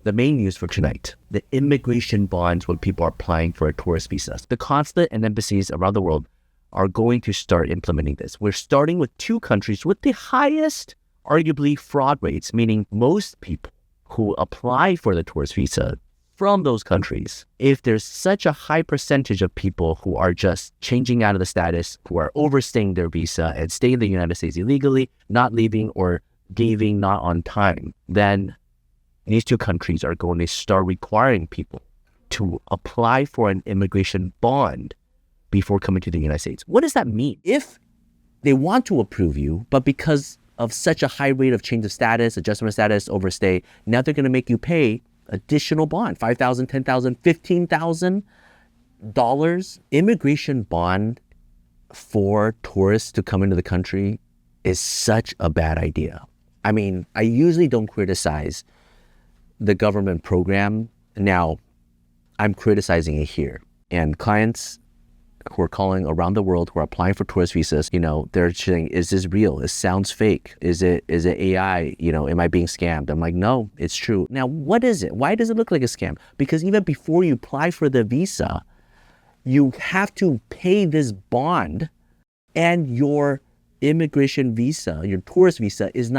The main news for tonight, the immigration bonds when people are applying for a tourist visa. The consulate and embassies around the world are going to start implementing this. We're starting with 2 countries with the highest, arguably, fraud rates, meaning most people who apply for the tourist visa from those countries, if there's such a high percentage of people who are just changing out of the status, who are overstaying their visa and staying in the United States illegally, not leaving or leaving not on time, then these 2 countries are going to start requiring people to apply for an immigration bond before coming to the United States. What does that mean? If they want to approve you, but because of such a high rate of change of status, adjustment of status, overstay, now they're going to make you pay additional bond, $5,000, $10,000, $15,000. Immigration bond for tourists to come into the country is such a bad idea. I mean, I usually don't criticize the government program. Now, I'm criticizing it here. And clients who are calling around the world who are applying for tourist visas, they're saying, is this real? It sounds fake. Is it AI? Am I being scammed? I'm like, no, it's true. Now, what is it? Why does it look like a scam? Because even before you apply for the visa, you have to pay this bond, and your immigration visa, your tourist visa, is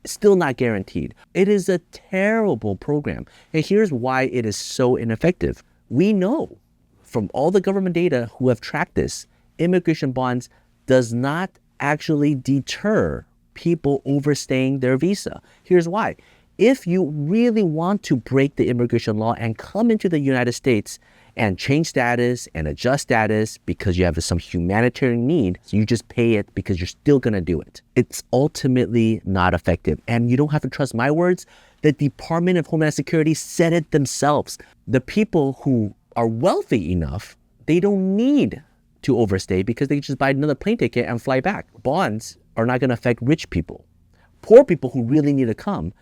still not guaranteed. It is a terrible program. And here's why it is so ineffective. We know from all the government data who have tracked this, immigration bonds does not actually deter people overstaying their visa. Here's why. If you really want to break the immigration law and come into the United States and change status and adjust status because you have some humanitarian need, so you just pay it because you're still gonna do it. It's ultimately not effective. And you don't have to trust my words. The Department of Homeland Security said it themselves. The people who are wealthy enough, they don't need to overstay because they just buy another plane ticket and fly back. Bonds are not going to affect rich people. Poor people who really need to come,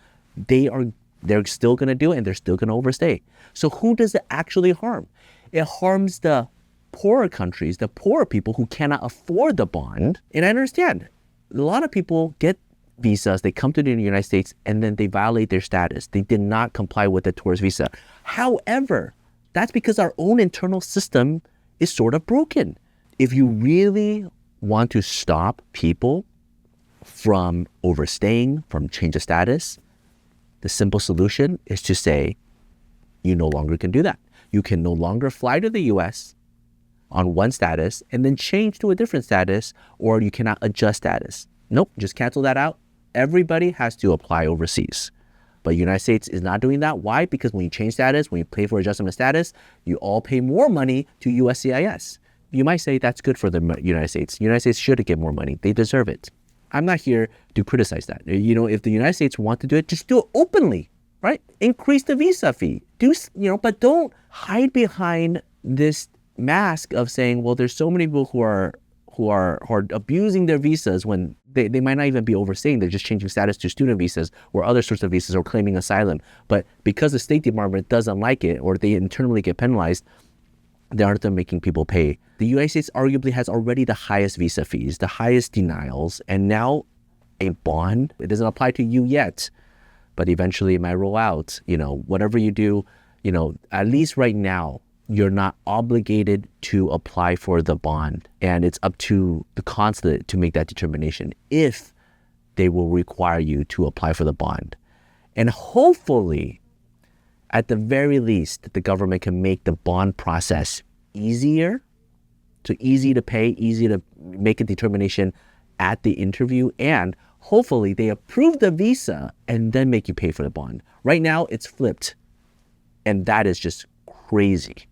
they're still going to do it and they're still going to overstay. So who does it actually harm? It harms the poorer countries, the poorer people who cannot afford the bond. And I understand a lot of people get visas, they come to the United States and then they violate their status. They did not comply with the tourist visa. However, that's because our own internal system is sort of broken. If you really want to stop people from overstaying, from change of status, the simple solution is to say, you no longer can do that. You can no longer fly to the US on one status and then change to a different status, or you cannot adjust status. Nope, just cancel that out. Everybody has to apply overseas. But the United States is not doing that. Why? Because when you change status, when you pay for adjustment of status, you all pay more money to USCIS. You might say that's good for the United States. The United States should get more money. They deserve it. I'm not here to criticize that. If the United States want to do it, just do it openly, right? Increase the visa fee. But don't hide behind this mask of saying, well, there's so many people who are abusing their visas when they might not even be overstaying. They're just changing status to student visas or other sorts of visas or claiming asylum. But because the State Department doesn't like it or they internally get penalized, they aren't making people pay. The United States arguably has already the highest visa fees, the highest denials, and now a bond, it doesn't apply to you yet, but eventually it might roll out. Whatever you do, at least right now, you're not obligated to apply for the bond. And it's up to the consulate to make that determination if they will require you to apply for the bond. And hopefully, at the very least, the government can make the bond process easier, so easy to pay, easy to make a determination at the interview, and hopefully they approve the visa and then make you pay for the bond. Right now, it's flipped, and that is just crazy.